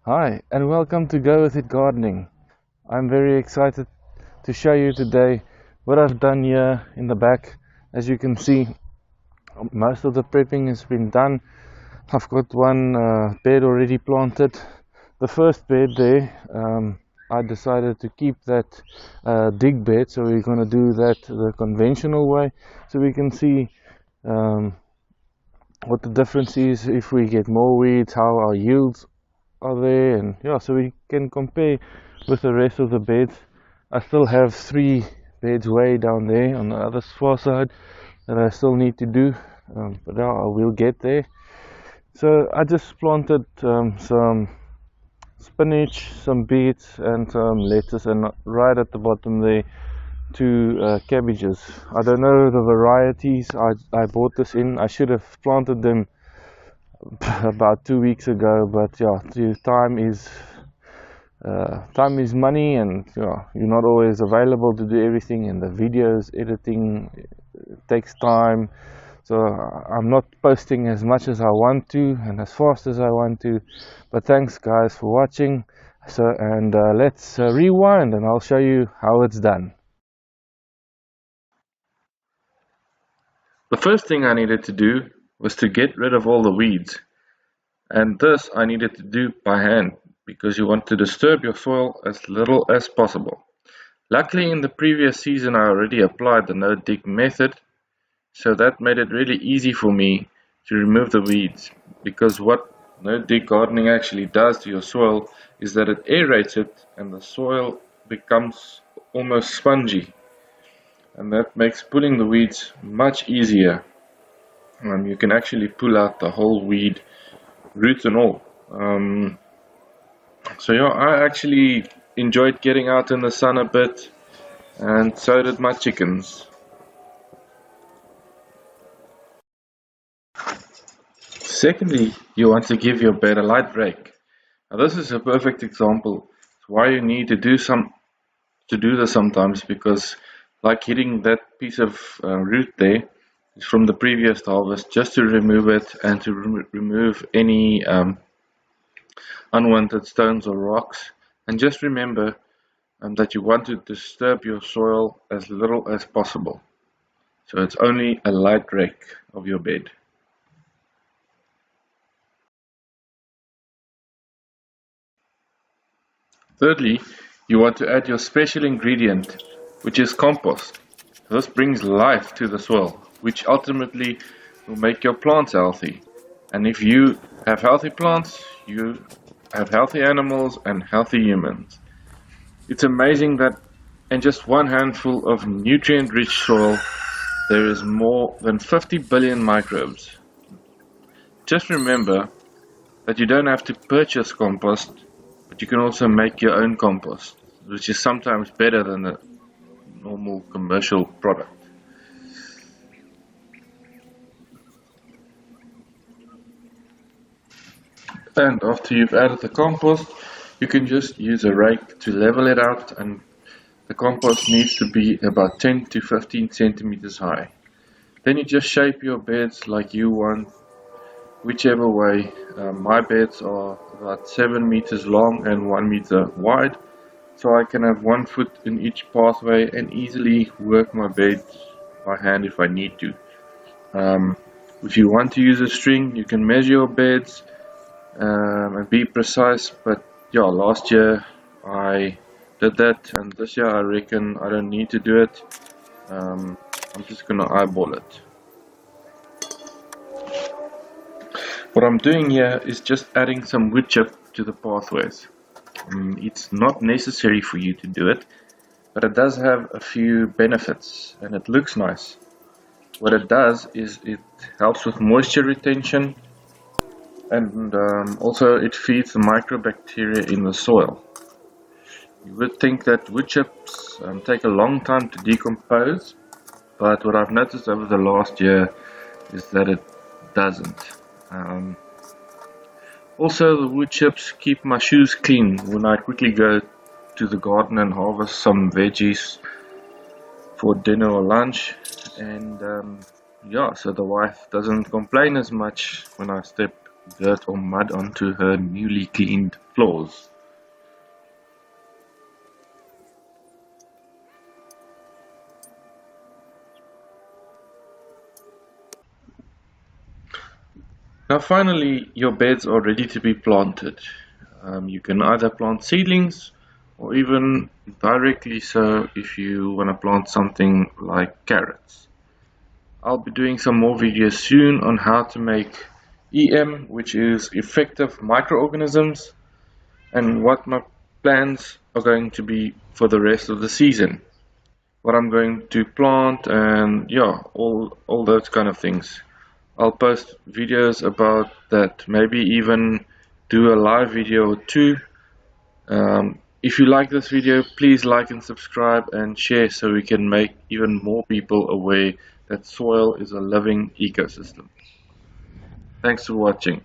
Hi, and welcome to Go With It Gardening. I'm very excited to show you today what I've done here in the back. As you can see, most of the prepping has been done. I've got one bed already planted. The first bed there, I decided to keep that dig bed, so we're going to do that the conventional way, so we can see um, what the difference is if we get more weeds, how our yields are there, and yeah, so we can compare with the rest of the beds. I still have 3 beds way down there on the other far side that I still need to do, but yeah, I will get there. So I just planted some spinach, some beets, and some lettuce, and right at the bottom there, 2 cabbages. I don't know the varieties. I bought this in. I should have planted them about 2 weeks ago, but yeah, time is money, and you're not always available to do everything, and the videos editing takes time, so I'm not posting as much as I want to and as fast as I want to. But thanks guys for watching. And let's rewind and I'll show you how it's done. The first thing I needed to do was to get rid of all the weeds, and this I needed to do by hand because you want to disturb your soil as little as possible. Luckily in the previous season I already applied the no-dig method, so that made it really easy for me to remove the weeds, because what no-dig gardening actually does to your soil is that it aerates it and the soil becomes almost spongy, and that makes pulling the weeds much easier. You can actually pull out the whole weed, roots and all. So yeah, I actually enjoyed getting out in the sun a bit, and so did my chickens. Secondly, you want to give your bed a light rake. Now this is a perfect example. It's why you need to do this sometimes, because like hitting that piece of root there is from the previous harvest, just to remove it and to remove any unwanted stones or rocks. And just remember that you want to disturb your soil as little as possible. So it's only a light rake of your bed. Thirdly, you want to add your special ingredient, which is compost. This brings life to the soil, which ultimately will make your plants healthy. And if you have healthy plants, you have healthy animals and healthy humans. It's amazing that in just one handful of nutrient-rich soil, there is more than 50 billion microbes. Just remember that you don't have to purchase compost, but you can also make your own compost, which is sometimes better than a normal commercial product. And after you've added the compost, you can just use a rake to level it out, and the compost needs to be about 10 to 15 centimeters high. Then you just shape your beds like you want, whichever way. My beds are about 7 meters long and 1 meter wide, so I can have 1 foot in each pathway and easily work my bed by hand if I need to. If you want to use a string, you can measure your beds and be precise, but yeah, last year I did that, and this year I reckon I don't need to do it. I'm just gonna eyeball it. What I'm doing here is just adding some wood chip to the pathways. It's not necessary for you to do it, but it does have a few benefits, and it looks nice. What it does is it helps with moisture retention, and also it feeds the microbacteria in the soil. You would think that wood chips take a long time to decompose, but what I've noticed over the last year is that it doesn't. Also, the wood chips keep my shoes clean when I quickly go to the garden and harvest some veggies for dinner or lunch, and yeah, so the wife doesn't complain as much when I step dirt or mud onto her newly cleaned floors. Now finally, your beds are ready to be planted. You can either plant seedlings or even directly sow if you want to plant something like carrots. I'll be doing some more videos soon on how to make EM, which is effective microorganisms, and what my plans are going to be for the rest of the season. What I'm going to plant and yeah, all those kind of things. I'll post videos about that, maybe even do a live video or two. If you like this video, please like and subscribe and share so we can make even more people aware that soil is a living ecosystem. Thanks for watching.